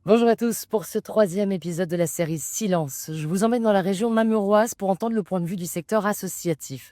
Bonjour à tous, pour ce troisième épisode de la série Silence, je vous emmène dans la région namuroise pour entendre le point de vue du secteur associatif.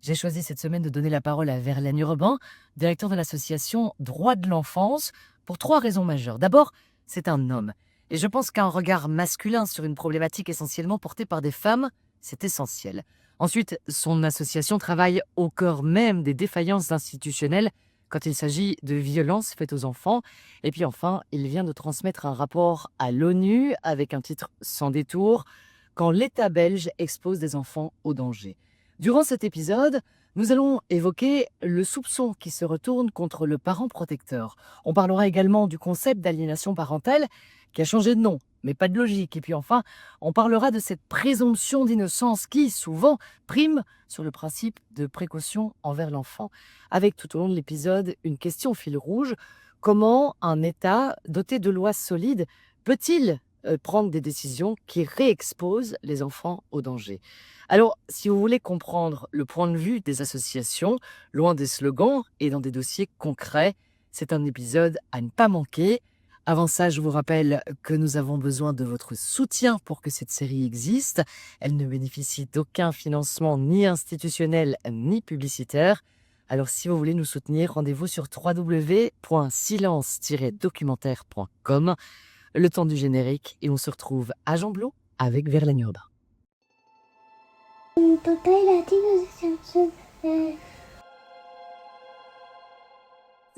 J'ai choisi cette semaine de donner la parole à Verlaine Urbain, directeur de l'association Droits de l'enfance, pour trois raisons majeures. D'abord, c'est un homme, et je pense qu'un regard masculin sur une problématique essentiellement portée par des femmes, c'est essentiel. Ensuite, son association travaille au cœur même des défaillances institutionnelles quand il s'agit de violences faites aux enfants. Et puis enfin, il vient de transmettre un rapport à l'ONU avec un titre sans détour, quand l'État belge expose des enfants au danger. Durant cet épisode, nous allons évoquer le soupçon qui se retourne contre le parent protecteur. On parlera également du concept d'aliénation parentale qui a changé de nom, mais pas de logique. Et puis enfin, on parlera de cette présomption d'innocence qui, souvent, prime sur le principe de précaution envers l'enfant, avec tout au long de l'épisode une question au fil rouge. Comment un État doté de lois solides peut-il prendre des décisions qui réexposent les enfants au danger? Alors, si vous voulez comprendre le point de vue des associations, loin des slogans et dans des dossiers concrets, c'est un épisode à ne pas manquer. Avant ça, je vous rappelle que nous avons besoin de votre soutien pour que cette série existe. Elle ne bénéficie d'aucun financement ni institutionnel ni publicitaire. Alors si vous voulez nous soutenir, rendez-vous sur www.silence-documentaire.com. Le temps du générique et on se retrouve à Jean-Blot avec Verlaine Urbain.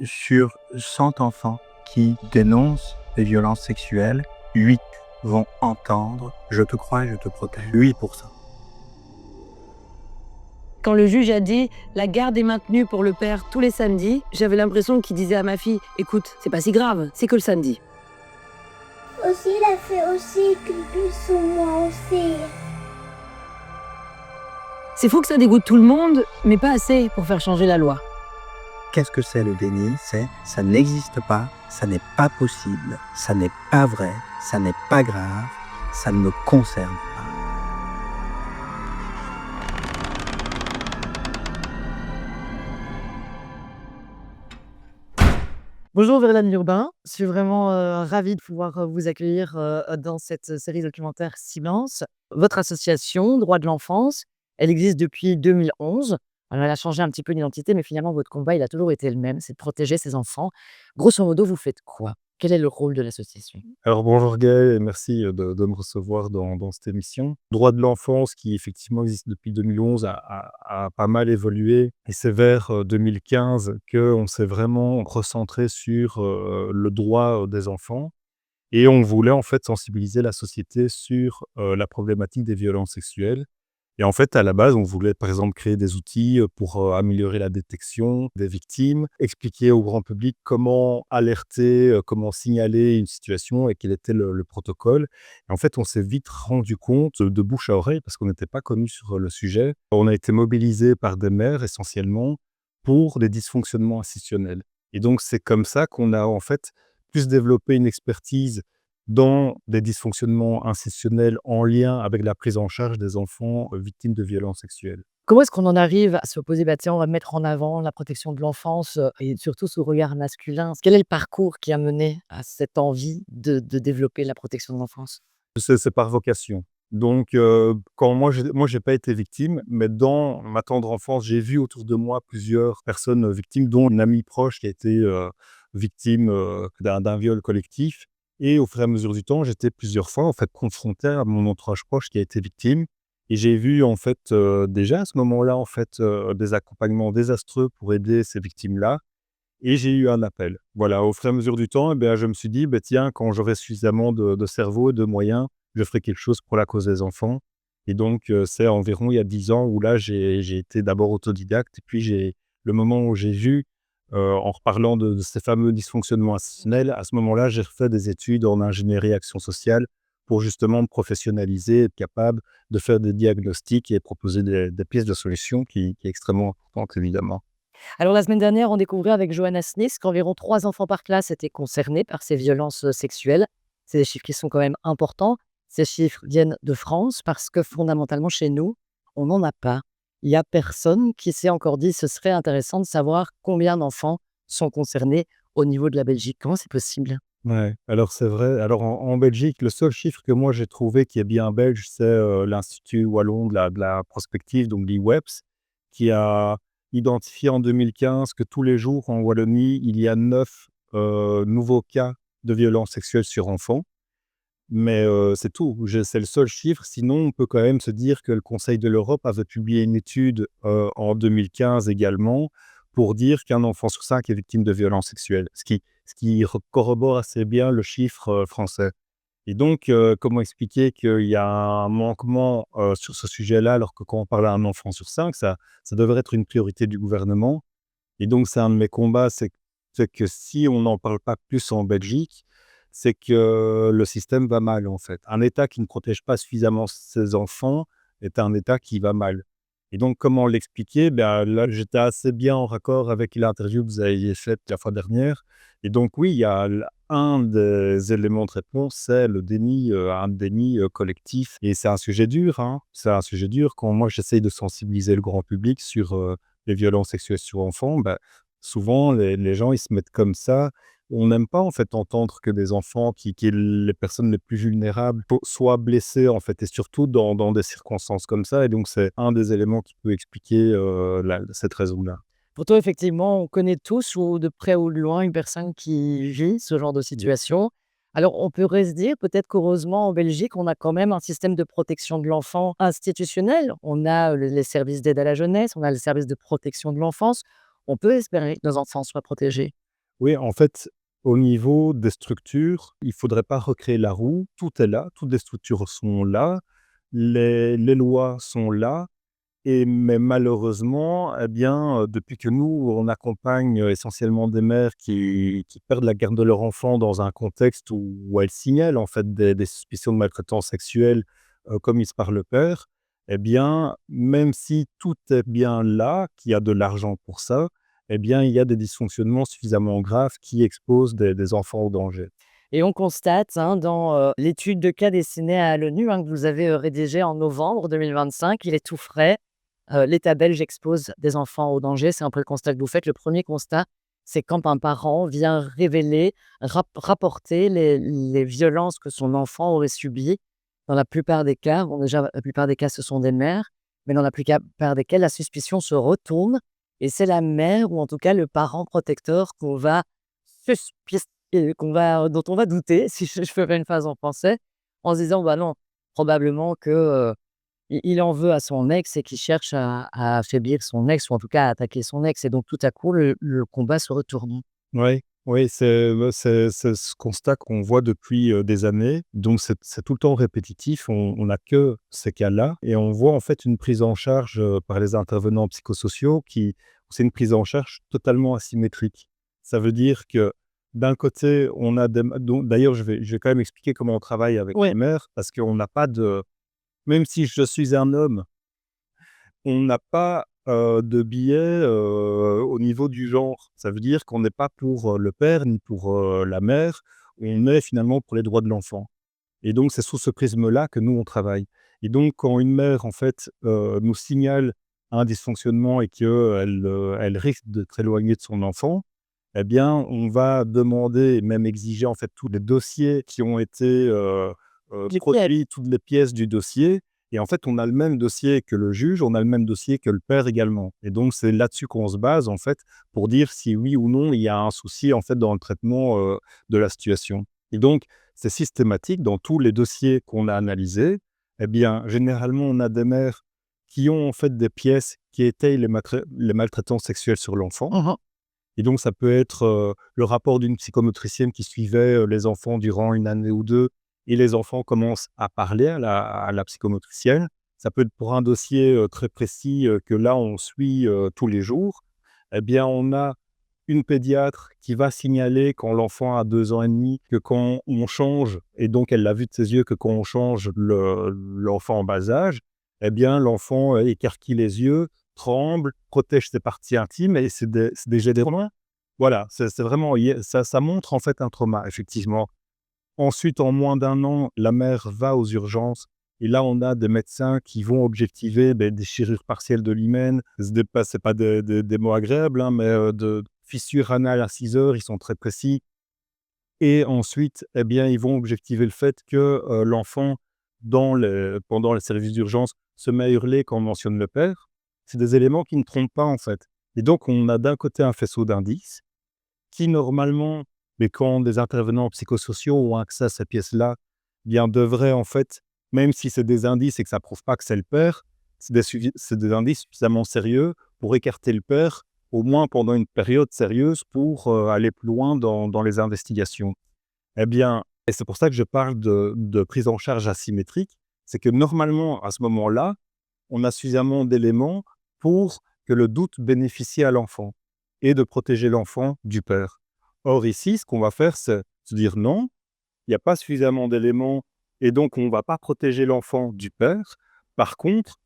Sur 100 enfants qui dénoncent des violences sexuelles, 8 vont entendre « Je te crois et je te protège ». 8%. Quand le juge a dit « la garde est maintenue pour le père tous les samedis », j'avais l'impression qu'il disait à ma fille « écoute, c'est pas si grave, c'est que le samedi ». Aussi, il a fait aussi qu'il puisse sur moi aussi. C'est fou que ça dégoûte tout le monde, mais pas assez pour faire changer la loi. Qu'est-ce que c'est le déni? C'est « ça n'existe pas, ça n'est pas possible, ça n'est pas vrai, ça n'est pas grave, ça ne me concerne pas ». Bonjour Verlaine Urbain, je suis vraiment ravie de pouvoir vous accueillir dans cette série documentaire Silence. Votre association, Droits de l'enfance, elle existe depuis 2011. Alors elle a changé un petit peu d'identité, mais finalement votre combat, il a toujours été le même, c'est de protéger ses enfants. Grosso modo, vous faites quoi? Quel est le rôle de l'association? Alors bonjour Gaël et merci de me recevoir dans cette émission. Droits de l'enfance qui effectivement existe depuis 2011 a pas mal évolué et c'est vers 2015 qu'on s'est vraiment recentré sur le droit des enfants et on voulait en fait sensibiliser la société sur la problématique des violences sexuelles. Et en fait, à la base, on voulait, par exemple, créer des outils pour améliorer la détection des victimes, expliquer au grand public comment alerter, comment signaler une situation et quel était le protocole. Et en fait, on s'est vite rendu compte, de bouche à oreille, parce qu'on n'était pas connus sur le sujet. On a été mobilisés par des mères, essentiellement, pour des dysfonctionnements institutionnels. Et donc, c'est comme ça qu'on a, en fait, plus développé une expertise dans des dysfonctionnements institutionnels en lien avec la prise en charge des enfants victimes de violences sexuelles. Comment est-ce qu'on en arrive à se poser, bah tiens, on va mettre en avant la protection de l'enfance et surtout ce regard masculin? Quel est le parcours qui a mené à cette envie de développer la protection de l'enfance? C'est par vocation. Donc, quand moi j'ai pas été victime, mais dans ma tendre enfance, j'ai vu autour de moi plusieurs personnes victimes, dont une amie proche qui a été victime d'un viol collectif. Et au fur et à mesure du temps, j'étais plusieurs fois en fait confronté à mon entourage proche qui a été victime. Et j'ai vu en fait déjà à ce moment-là en fait des accompagnements désastreux pour aider ces victimes-là. Et j'ai eu un appel. Voilà, au fur et à mesure du temps, eh bien, je me suis dit: «Beh, tiens, quand j'aurai suffisamment de cerveau et de moyens, je ferai quelque chose pour la cause des enfants». Et donc, c'est environ il y a 10 ans où là, j'ai été d'abord autodidacte et puis le moment où j'ai vu, en reparlant de ces fameux dysfonctionnements institutionnels, à ce moment-là, j'ai refait des études en ingénierie action sociale pour justement me professionnaliser, être capable de faire des diagnostics et proposer des pistes de solutions qui est extrêmement importante évidemment. Alors la semaine dernière, on découvrait avec Johanna Smith qu'environ 3 enfants par classe étaient concernés par ces violences sexuelles. C'est des chiffres qui sont quand même importants. Ces chiffres viennent de France parce que fondamentalement chez nous, on n'en a pas. Il y a personne qui s'est encore dit ce serait intéressant de savoir combien d'enfants sont concernés au niveau de la Belgique. Comment c'est possible? Ouais, alors c'est vrai. Alors en Belgique, le seul chiffre que moi j'ai trouvé qui est bien belge, c'est, l'Institut wallon de la prospective, donc l'IWEPS, qui a identifié en 2015 que tous les jours en Wallonie, il y a 9 nouveaux cas de violences sexuelles sur enfants. Mais, c'est tout. C'est le seul chiffre. Sinon, on peut quand même se dire que le Conseil de l'Europe avait publié une étude, en 2015 également, pour dire qu'un enfant sur 5 est victime de violences sexuelles, ce qui corrobore assez bien le chiffre, français. Et donc, comment expliquer qu'il y a un manquement, sur ce sujet-là, alors que quand on parle à un enfant sur 5, ça devrait être une priorité du gouvernement. Et donc c'est un de mes combats, c'est que si on n'en parle pas plus en Belgique, c'est que le système va mal, en fait. Un État qui ne protège pas suffisamment ses enfants est un État qui va mal. Et donc comment l'expliquer? Ben, là, j'étais assez bien en raccord avec l'interview que vous aviez faite la fois dernière. Et donc oui, il y a un des éléments de réponse, c'est le déni, un déni, collectif, et c'est un sujet dur, hein. C'est un sujet dur. Quand moi j'essaye de sensibiliser le grand public sur, les violences sexuelles sur enfants, bah, souvent les gens, ils se mettent comme ça. On n'aime pas, en fait, entendre que des enfants qui les personnes les plus vulnérables soient blessées, en fait, et surtout dans des circonstances comme ça, et donc c'est un des éléments qui peut expliquer, cette raison-là. Pour toi, effectivement, on connaît tous ou de près ou de loin une personne qui vit ce genre de situation. Alors, on pourrait se dire peut-être qu'heureusement, en Belgique, on a quand même un système de protection de l'enfant institutionnel. On a les services d'aide à la jeunesse, on a le service de protection de l'enfance. On peut espérer que nos enfants soient protégés. Oui, en fait, au niveau des structures, il faudrait pas recréer la roue. Tout est là, toutes les structures sont là, les lois sont là. Mais malheureusement, eh bien, depuis que nous, on accompagne, essentiellement des mères qui perdent la garde de leur enfant dans un contexte où elles signalent, en fait, des suspicions de maltraitance sexuelle, commises par le père, eh bien, même si tout est bien là, qu'il y a de l'argent pour ça, eh bien, il y a des dysfonctionnements suffisamment graves qui exposent des enfants au danger. Et on constate, hein, dans l'étude de cas destinée à l'ONU, hein, que vous avez rédigée en novembre 2025, il est tout frais. L'État belge expose des enfants au danger. C'est un peu le constat que vous faites. Le premier constat, c'est quand un parent vient révéler, rapporter les violences que son enfant aurait subies. Dans la plupart des cas, bon, déjà, la plupart des cas, ce sont des mères, mais dans la plupart des cas, la suspicion se retourne et c'est la mère ou en tout cas le parent protecteur qu'on va suspicier, dont on va douter, si je ferais une phrase en français, en se disant: «Bah non, probablement que, il en veut à son ex et qu'il cherche à affaiblir son ex ou en tout cas à attaquer son ex», et donc tout à coup le combat se retourne. Oui, oui, c'est ce constat qu'on voit depuis, des années. Donc c'est tout le temps répétitif. On n'a que ces cas-là, et on voit en fait une prise en charge, par les intervenants psychosociaux qui c'est une prise en charge totalement asymétrique. Ça veut dire que d'un côté, on a des donc d'ailleurs, je vais quand même expliquer comment on travaille avec les Ouais. mères, parce qu'on n'a pas de même si je suis un homme, on n'a pas, de biais, au niveau du genre. Ça veut dire qu'on n'est pas pour, le père ni pour, la mère. On est finalement pour les droits de l'enfant, et donc c'est sous ce prisme-là que nous, on travaille. Et donc quand une mère, en fait, nous signale un dysfonctionnement et qu'elle risque d'être éloignée de son enfant, eh bien, on va demander et même exiger, en fait, tous les dossiers qui ont été, Les pièges. produits, toutes les pièces du dossier, et en fait, on a le même dossier que le juge, on a le même dossier que le père également, et donc c'est là-dessus qu'on se base, en fait, pour dire si oui ou non il y a un souci, en fait, dans le traitement, de la situation. Et donc c'est systématique dans tous les dossiers qu'on a analysés. Eh bien, généralement, on a des mères qui ont, en fait, des pièces qui étayent les maltraitances sexuelles sur l'enfant, Mmh. et donc ça peut être, le rapport d'une psychomotricienne qui suivait, les enfants durant une année ou 2, et les enfants commencent à parler à la psychomotricienne. Ça peut être pour un dossier, très précis, que là on suit, tous les jours. Eh bien, on a une pédiatre qui va signaler quand l'enfant a 2 ans et demi que quand on change, et donc elle l'a vu de ses yeux, que quand on change l'enfant en bas âge, eh bien l'enfant, écarquille les yeux, tremble, protège ses parties intimes, et c'est des jets des Romains. Voilà, c'est vraiment ça montre en fait un trauma, effectivement. Ensuite, en moins d'un an, la mère va aux urgences, et là, on a des médecins qui vont objectiver, beh, des déchirures partielles de l'hymen. C'est pas des mots agréables, hein, mais de fissure anale inciseur, ils sont très précis. Et ensuite, eh bien, ils vont objectiver le fait que, l'enfant pendant les services d'urgence se met à hurler quand on mentionne le père. C'est des éléments qui ne trompent pas, en fait. Et donc on a d'un côté un faisceau d'indices qui normalement, mais quand des intervenants psychosociaux ont accès à ces pièces-là, bien devraient en fait, même si c'est des indices et que ça prouve pas que c'est le père, c'est des indices suffisamment sérieux pour écarter le père, au moins pendant une période sérieuse pour, aller plus loin dans les investigations. Eh bien et c'est pour ça que je parle de prise en charge asymétrique, c'est que normalement, à ce moment-là, on a suffisamment d'éléments pour que le doute bénéficie à l'enfant et de protéger l'enfant du père. Or ici, ce qu'on va faire, c'est se dire: «Non, il n'y a pas suffisamment d'éléments et donc on ne va pas protéger l'enfant du père. Par contre,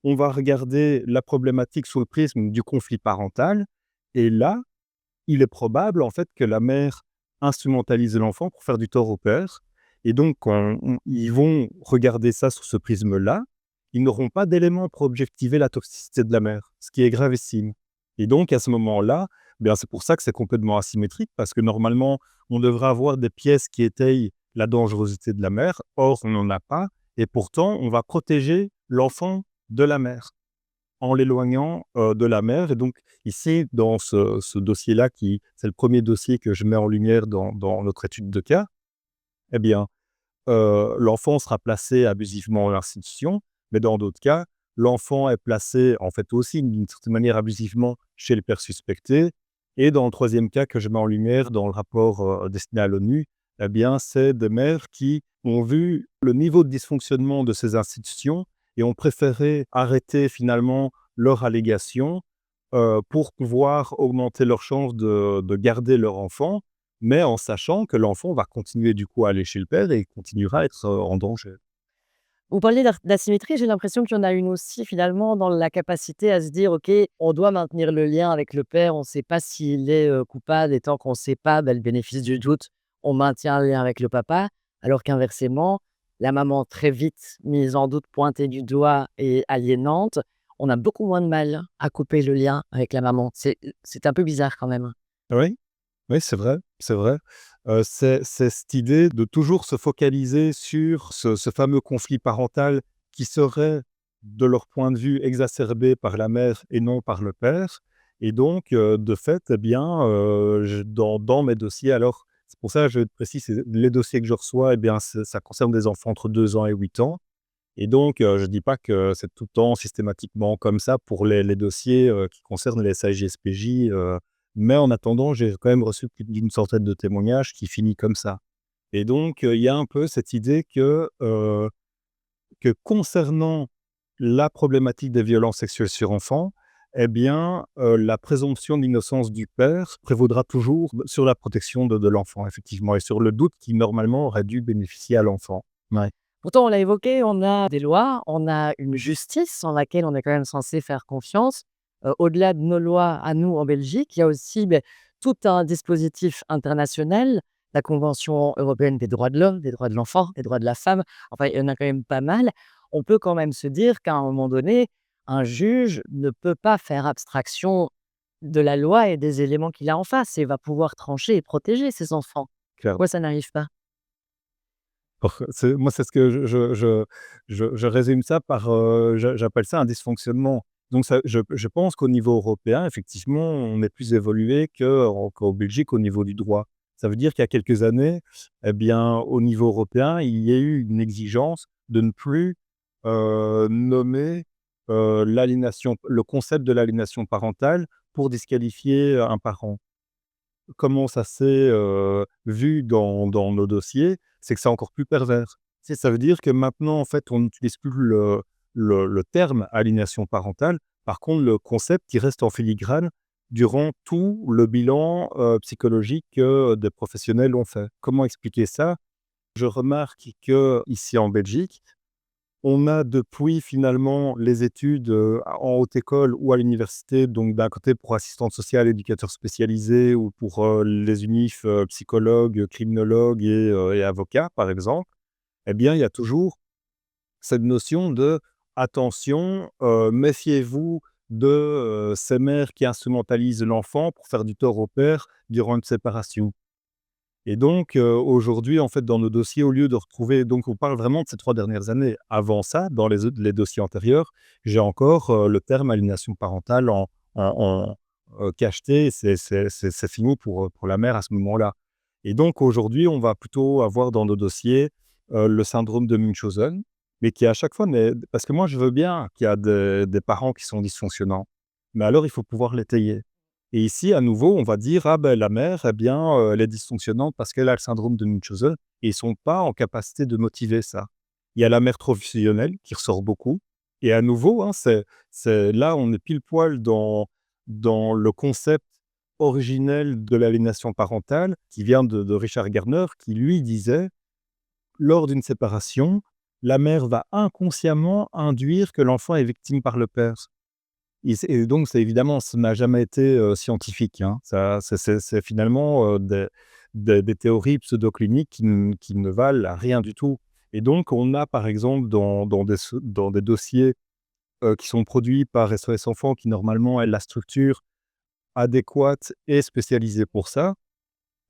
on va regarder la problématique sous le prisme du conflit parental et là, il est probable en fait que la mère instrumentalise l'enfant pour faire du tort au père et donc quand ils vont regarder ça sous ce prisme-là, ils n'auront pas d'éléments pour objectiver la toxicité de la mère, ce qui est gravissime et donc à ce moment-là, bien, c'est pour ça que c'est complètement asymétrique parce que normalement, on devrait avoir des pièces qui étayent la dangerosité de la mère. Or, on n'en a pas et pourtant, on va protéger l'enfant de la mère en l'éloignant, de la mère et donc ici, dans ce dossier-là qui c'est le premier dossier que je mets en lumière dans notre étude de cas, eh bien, l'enfant sera placé abusivement à l'institution, mais dans d'autres cas, l'enfant est placé, en fait, aussi d'une certaine manière abusivement chez le père suspecté et dans le troisième cas que je mets en lumière dans le rapport, destiné à l'ONU, eh bien, c'est des mères qui ont vu le niveau de dysfonctionnement de ces institutions et ont préféré arrêter finalement leur allégation, pour pouvoir augmenter leurs chances de garder leur enfant, mais en sachant que l'enfant va continuer du coup à aller chez le père et il continuera à être, en danger. Vous parliez d'asymétrie, j'ai l'impression qu'il y en a une aussi finalement dans la capacité à se dire: «OK, on doit maintenir le lien avec le père, on ne sait pas s'il est, coupable et tant qu'on ne sait pas, le bénéfice du doute, on maintient le lien avec le papa». Alors qu'inversement, la maman très vite mise en doute, pointée du doigt et aliénante, on a beaucoup moins de mal à couper le lien avec la maman. C'est un peu bizarre quand même. Oui, oui, c'est vrai, c'est vrai. C'est cette idée de toujours se focaliser sur ce fameux conflit parental qui serait, de leur point de vue, exacerbé par la mère et non par le père et donc de fait, eh bien, je dans mes dossiers alors, c'est pour ça que je précise, c'est les dossiers que je reçois, eh bien, ça concerne des enfants entre 2 ans et 8 ans et donc je ne dis pas que c'est tout le temps systématiquement comme ça pour les dossiers, qui concernent les SAIG-SPJ, mais en attendant, j'ai quand même reçu plus d'une centaine de témoignages qui finit comme ça et donc il y a un peu cette idée que concernant la problématique des violences sexuelles sur enfants, eh bien, la présomption d'innocence du père prévaudra toujours sur la protection de l'enfant effectivement et sur le doute qui normalement aurait dû bénéficier à l'enfant. Ouais. Pourtant, on l'a évoqué, on a des lois, on a une justice en laquelle on est quand même censé faire confiance. Au-delà de nos lois à nous en Belgique, il y a aussi, tout un dispositif international, la Convention européenne des droits de l'homme, des droits de l'enfant, des droits de la femme. Enfin, il y en a quand même pas mal. On peut quand même se dire qu'à un moment donné, un juge ne peut pas faire abstraction de la loi et des éléments qu'il a en face et va pouvoir trancher et protéger ses enfants. Clair. Pourquoi ça n'arrive pas? Moi, c'est ce que je résume ça par, j'appelle ça un dysfonctionnement. Donc ça, je pense qu'au niveau européen, effectivement, on est plus évolué qu'en Belgique au niveau du droit. Ça veut dire qu'il y a quelques années, eh bien, au niveau européen, il y a eu une exigence de ne plus, nommer, le concept de l'aliénation parentale pour disqualifier un parent. Comment ça s'est, vu dans nos dossiers, c'est que c'est encore plus pervers. Ça veut dire que maintenant, en fait, on n'utilise plus le terme aliénation parentale. Par contre, le concept qui reste en filigrane durant tout le bilan, psychologique que des professionnels ont fait. Comment expliquer ça? Je remarque qu'ici en Belgique, on a depuis finalement les études, en haute école ou à l'université, donc d'un côté pour assistante sociale, éducateur spécialisé ou pour, les unifs, psychologues, criminologues et avocats par exemple. Eh bien, il y a toujours cette notion de: «Attention, méfiez-vous de, ces mères qui instrumentalisent l'enfant pour faire du tort au père durant une séparation». Et donc, aujourd'hui, en fait, dans nos dossiers, au lieu de retrouver donc on parle vraiment de ces 3 dernières années. Avant ça, dans les dossiers antérieurs, j'ai encore, le terme aliénation parentale en cacheté. C'est fini pour la mère à ce moment-là. Et donc aujourd'hui, on va plutôt avoir dans nos dossiers, le syndrome de Munchausen, mais qui à chaque fois n'est parce que moi, je veux bien qu'il y a des parents qui sont dysfonctionnants, mais alors il faut pouvoir l'étayer. Et ici, à nouveau, on va dire: «Ah ben, la mère, eh bien, elle est dysfonctionnante parce qu'elle a le syndrome de Munchausen» et ils sont pas en capacité de motiver ça. Il y a la mère trop fusionnelle qui ressort beaucoup et à nouveau, hein, c'est là, on est pile poil dans le concept originel de l'aliénation parentale qui vient de Richard Gardner qui lui disait: «Lors d'une séparation, la mère va inconsciemment induire que l'enfant est victime par le père». Et donc c'est évidemment, ça n'a jamais été, scientifique, hein. Ça c'est finalement, des théories pseudo-cliniques qui ne valent rien du tout. Et donc on a par exemple dans des dossiers, qui sont produits par SOS Enfants qui normalement est la structure adéquate et spécialisée pour ça.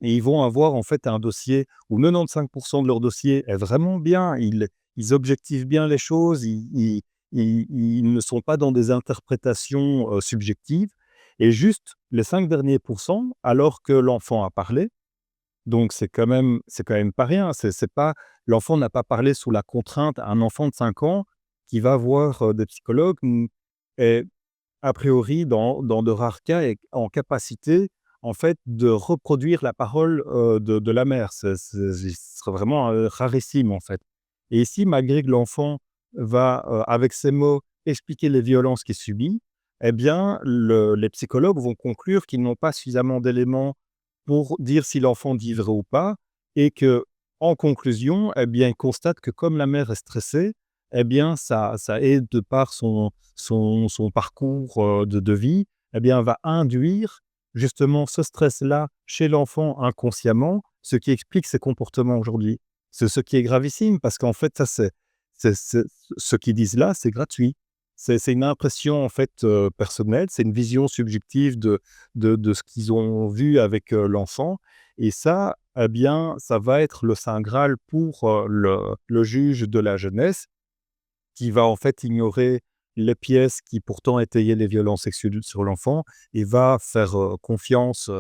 Et ils vont avoir en fait un dossier où 95 de leur dossier est vraiment bien. Ils objectivent bien les choses, ils ne sont pas dans des interprétations, subjectives et juste les 5 derniers pourcents, alors que l'enfant a parlé, donc c'est quand même pas rien. C'est pas l'enfant n'a pas parlé sous la contrainte. Un enfant de 5 ans qui va voir, des psychologues, est a priori, dans de rares cas, est en capacité, en fait, de reproduire la parole, de la mère. Ce serait vraiment, rarissime, en fait. Et ici, malgré que l'enfant va, avec ses mots, expliquer les violences qu'il subit, eh bien, les psychologues vont conclure qu'ils n'ont pas suffisamment d'éléments pour dire si l'enfant dit vrai ou pas et que, en conclusion, eh bien, ils constatent que comme la mère est stressée, eh bien, ça aide de par son parcours, de vie, eh bien, va induire justement ce stress-là chez l'enfant inconsciemment, ce qui explique ses comportements aujourd'hui. C'est ce qui est gravissime parce qu'en fait, ça c'est ce qu'ils disent là, c'est gratuit. C'est une impression en fait, personnelle, c'est une vision subjective de ce qu'ils ont vu avec, l'enfant et ça, eh bien, ça va être le saint graal pour, le juge de la jeunesse qui va en fait ignorer les pièces qui pourtant étayaient les violences sexuelles sur l'enfant et va faire, confiance,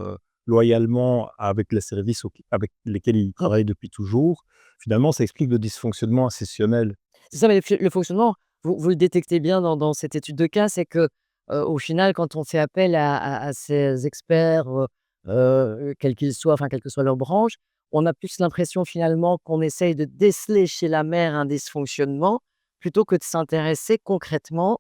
loyalement avec les services avec lesquels il travaille depuis toujours. Finalement, ça explique le dysfonctionnement institutionnel. C'est ça, mais le fonctionnement, vous le détectez bien dans cette étude de cas, c'est que, au final, quand on fait appel à ces experts, quels qu'ils soient, enfin, quelle que soit leur branche, on a plus l'impression finalement qu'on essaye de déceler chez la mère un dysfonctionnement, plutôt que de s'intéresser concrètement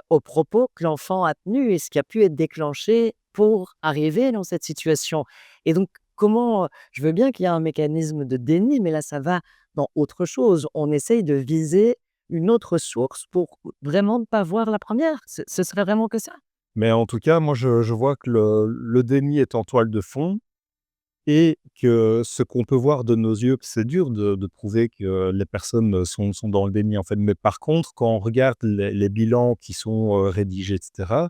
aux propos que l'enfant a tenus et ce qui a pu être déclenché pour arriver dans cette situation. Et donc, comment, je veux bien qu'il y ait un mécanisme de déni, mais là, ça va dans autre chose. On essaye de viser une autre source pour vraiment ne pas voir la première. Ce serait vraiment que ça. Mais en tout cas, moi, je vois que le déni est en toile de fond et que ce qu'on peut voir de nos yeux, c'est dur de prouver que les personnes, sont dans le déni, en fait. Mais par contre, quand on regarde les bilans qui sont, rédigés et cetera,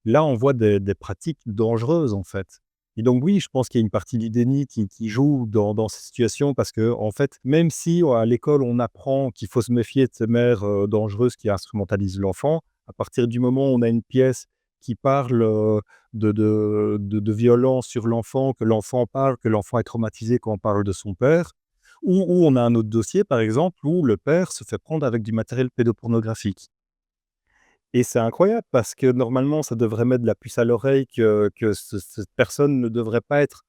là, on voit des pratiques dangereuses, en fait. Et donc oui, je pense qu'il y a une partie du déni qui joue dans ces situations parce que en fait, même si, à l'école, on apprend qu'il faut se méfier de ces mères, dangereuses qui instrumentalisent l'enfant, à partir du moment où on a une pièce qui parle, de violence sur l'enfant, que l'enfant parle, que l'enfant est traumatisé quand on parle de son père, ou on a un autre dossier, par exemple, où le père se fait prendre avec du matériel pédopornographique. Et c'est incroyable parce que normalement, ça devrait mettre de la puce à l'oreille que cette personne ne devrait pas être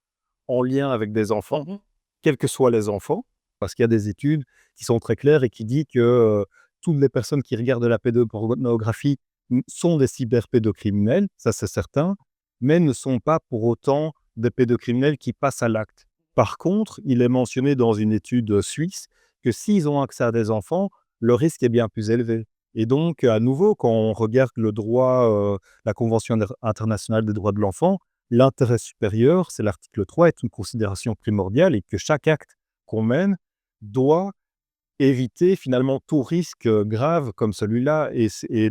en lien avec des enfants, quels que soient les enfants. Parce qu'il y a des études qui sont très claires et qui disent que, toutes les personnes qui regardent de la pédopornographie sont des cyberpédocriminels, ça c'est certain, mais ne sont pas pour autant des pédocriminels qui passent à l'acte. Par contre, il est mentionné dans une étude, suisse que s'ils ont accès à des enfants, le risque est bien plus élevé. Et donc, à nouveau, quand on regarde le droit, la Convention internationale des droits de l'enfant, l'intérêt supérieur, c'est l'article 3, est une considération primordiale et que chaque acte qu'on mène doit éviter finalement tout risque grave comme celui-là. C'est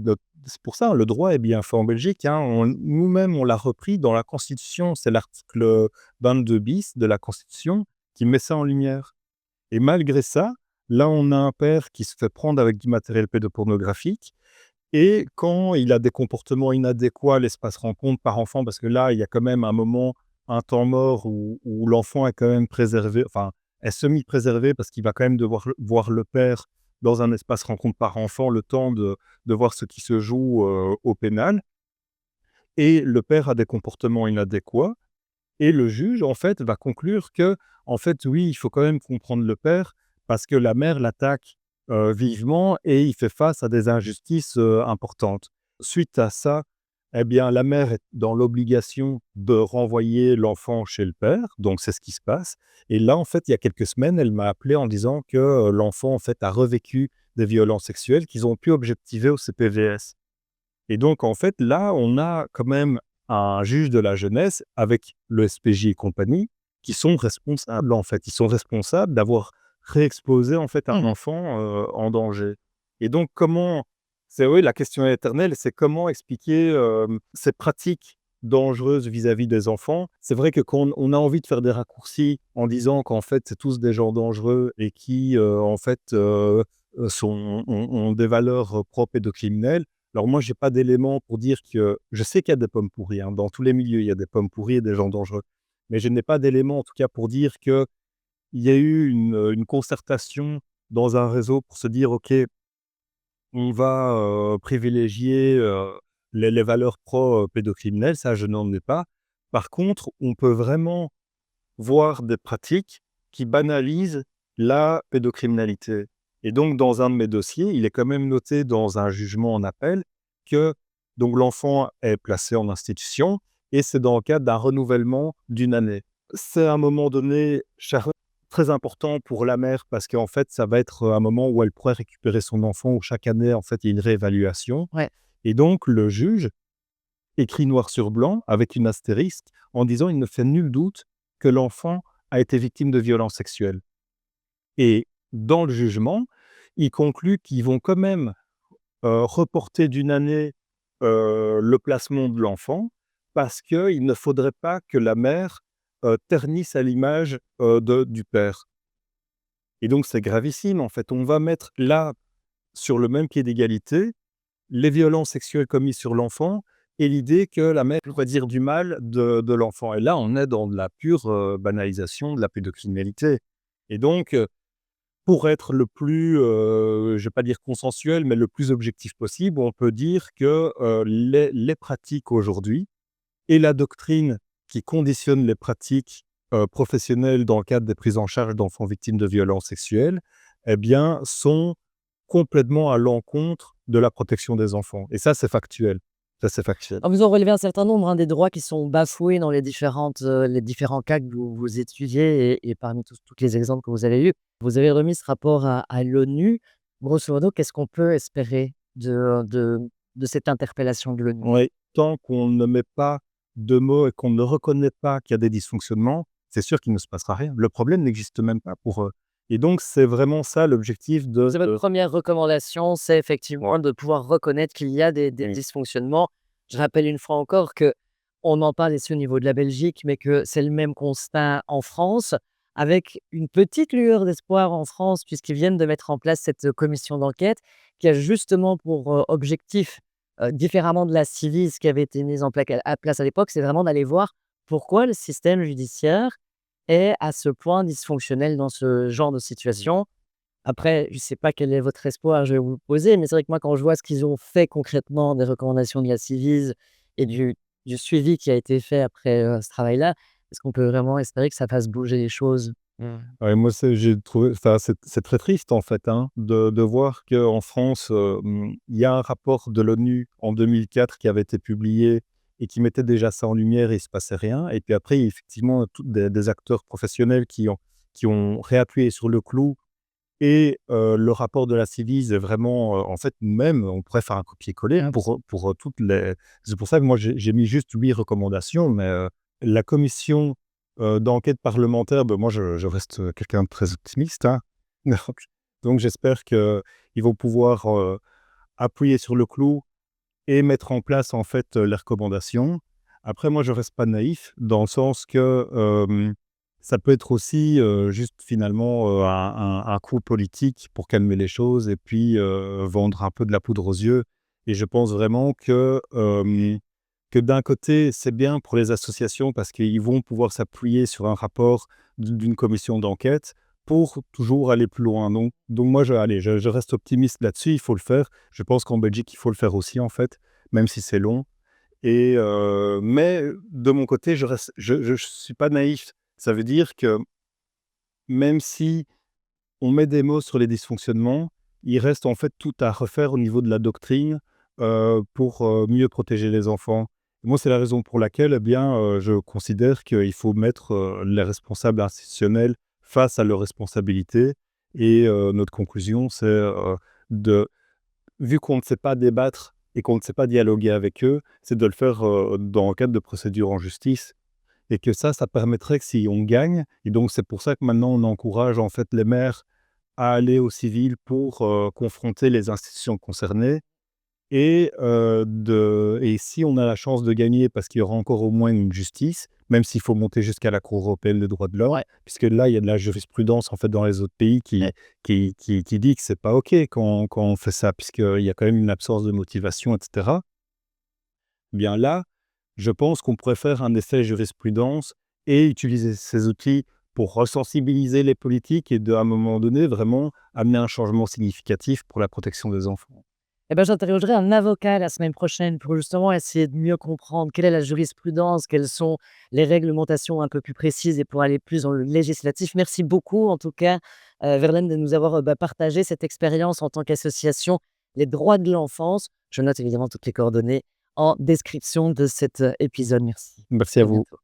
pour ça, le droit est bien fait en Belgique, hein. Nous-mêmes, on l'a repris dans la Constitution. C'est l'article 22 bis de la Constitution qui met ça en lumière. Et malgré ça, là, on a un père qui se fait prendre avec du matériel pédopornographique. Et quand il a des comportements inadéquats à l'espace rencontre par enfant, parce que là, il y a quand même un moment, un temps mort où l'enfant est quand même préservé, enfin, est semi-préservé parce qu'il va quand même devoir voir le père dans un espace rencontre par enfant, le temps de voir ce qui se joue au pénal. Et le père a des comportements inadéquats. Et le juge, en fait, va conclure que, en fait, oui, il faut quand même comprendre le père parce que la mère l'attaque vivement et il fait face à des injustices importantes. Suite à ça, eh bien, la mère est dans l'obligation de renvoyer l'enfant chez le père, donc c'est ce qui se passe. Et là, en fait, il y a quelques semaines, elle m'a appelé en disant que l'enfant, en fait, a revécu des violences sexuelles qu'ils ont pu objectiver au CPVS. Et donc, en fait, là, on a quand même un juge de la jeunesse avec le SPJ et compagnie qui sont responsables, en fait. Ils sont responsables d'avoir réexposé, en fait, un enfant en danger. Et donc, oui, la question éternelle, c'est comment expliquer ces pratiques dangereuses vis-à-vis des enfants. C'est vrai que quand on a envie de faire des raccourcis en disant qu'en fait, c'est tous des gens dangereux et qui, en fait, ont des valeurs propres et de criminels. Alors moi, j'ai pas d'éléments pour dire que je sais qu'il y a des pommes pourries, hein, dans tous les milieux, il y a des pommes pourries et des gens dangereux. Mais je n'ai pas d'éléments, en tout cas, pour dire qu'il y a eu une concertation dans un réseau pour se dire: «OK, on va, privilégier, les valeurs pédocriminels», ça, je n'en ai pas. Par contre, on peut vraiment voir des pratiques qui banalisent la pédocriminalité. Et donc, dans un de mes dossiers, il est quand même noté dans un jugement en appel que donc l'enfant est placé en institution et c'est dans le cadre d'un renouvellement d'une année. C'est à un moment donné très important pour la mère parce qu'en fait, ça va être un moment où elle pourrait récupérer son enfant où chaque année, en fait, il y a une réévaluation. Ouais. Et donc, le juge écrit noir sur blanc avec une astérisque en disant: «Il ne fait nul doute que l'enfant a été victime de violences sexuelles». Et dans le jugement, il conclut qu'ils vont quand même reporter d'une année le placement de l'enfant parce qu'il ne faudrait pas que la mère ternisse à l'image du père. Et donc c'est gravissime en fait. On va mettre là, sur le même pied d'égalité, les violences sexuelles commises sur l'enfant et l'idée que la mère va dire du mal de l'enfant. Et là, on est dans de la pure banalisation de la pédocriminalité. Et donc, pour être le plus, je ne vais pas dire consensuel, mais le plus objectif possible, on peut dire que les pratiques aujourd'hui et la doctrine qui conditionne les pratiques professionnelles dans le cadre des prises en charge d'enfants victimes de violences sexuelles, eh bien, sont complètement à l'encontre de la protection des enfants. Et ça, c'est factuel. Ça, c'est factuel. Alors, vous en relevez un certain nombre des droits qui sont bafoués dans les différents cas que vous étudiez et parmi tous les exemples que vous avez eus. Vous avez remis ce rapport à l'ONU. Grosso modo, qu'est-ce qu'on peut espérer de cette interpellation de l'ONU? Oui, tant qu'on ne met pas de mots et qu'on ne reconnaît pas qu'il y a des dysfonctionnements, c'est sûr qu'il ne se passera rien. Le problème n'existe même pas pour eux. Et donc, c'est vraiment ça l'objectif de C'est votre première recommandation, c'est effectivement de pouvoir reconnaître qu'il y a des Oui. dysfonctionnements. Je rappelle une fois encore que on en parle ici au niveau de la Belgique, mais que c'est le même constat en France, avec une petite lueur d'espoir en France, puisqu'ils viennent de mettre en place cette commission d'enquête qui a justement pour objectif, différemment de la Civis qui avait été mise en place à l'époque, c'est vraiment d'aller voir pourquoi le système judiciaire est à ce point dysfonctionnel dans ce genre de situation. Après, je ne sais pas quel est votre espoir, je vais vous le poser, mais c'est vrai que moi, quand je vois ce qu'ils ont fait concrètement des recommandations de la Civis et du suivi qui a été fait après, ce travail-là, est-ce qu'on peut vraiment espérer que ça fasse bouger les choses? Ouais, moi, j'ai trouvé, enfin, c'est très triste en fait, hein, de voir qu'en France, il y a un rapport de l'ONU en 2004 qui avait été publié et qui mettait déjà ça en lumière et il ne se passait rien. Et puis après, effectivement, des acteurs professionnels qui ont réappuyé sur le clou. Et le rapport de la Civis est vraiment, en fait, même, on pourrait faire un copier-coller, hein, pour toutes les. C'est pour ça que moi, j'ai mis juste 8 recommandations, mais la commission d'enquête parlementaire, moi, je reste quelqu'un de très optimiste, hein. Donc Donc j'espère qu'ils vont pouvoir appuyer sur le clou et mettre en place en fait les recommandations. Après, moi, je reste pas naïf dans le sens que ça peut être aussi juste finalement un coup politique pour calmer les choses et puis vendre un peu de la poudre aux yeux. Et je pense vraiment que d'un côté, c'est bien pour les associations parce qu'ils vont pouvoir s'appuyer sur un rapport d'une commission d'enquête pour toujours aller plus loin. Donc moi, je reste optimiste là-dessus, il faut le faire. Je pense qu'en Belgique, il faut le faire aussi, en fait, même si c'est long. Mais de mon côté, je suis pas naïf. Ça veut dire que même si on met des mots sur les dysfonctionnements, il reste en fait tout à refaire au niveau de la doctrine pour mieux protéger les enfants. Moi, c'est la raison pour laquelle, eh bien, je considère qu'il faut mettre les responsables institutionnels face à leurs responsabilités. Et notre conclusion, c'est de vu qu'on ne sait pas débattre et qu'on ne sait pas dialoguer avec eux, c'est de le faire dans le cadre de procédures en justice. Et que ça permettrait que si on gagne, et donc c'est pour ça que maintenant on encourage en fait les maires à aller au civil pour confronter les institutions concernées. Et si on a la chance de gagner, parce qu'il y aura encore au moins une justice, même s'il faut monter jusqu'à la Cour européenne des droits de l'homme, Ouais. puisque là, il y a de la jurisprudence en fait dans les autres pays Ouais. qui dit que c'est pas OK quand on fait ça, puisqu'il y a quand même une absence de motivation, etc. Bien là, je pense qu'on pourrait faire un effet jurisprudence et utiliser ces outils pour resensibiliser les politiques et à un moment donné, vraiment amener un changement significatif pour la protection des enfants. Eh ben, j'interrogerai un avocat la semaine prochaine pour justement essayer de mieux comprendre quelle est la jurisprudence, quelles sont les réglementations un peu plus précises et pour aller plus dans le législatif. Merci beaucoup, en tout cas, Verlaine, de nous avoir partagé cette expérience en tant qu'association Les droits de l'enfance. Je note évidemment toutes les coordonnées en description de cet épisode. Merci. Merci à À vous. bientôt.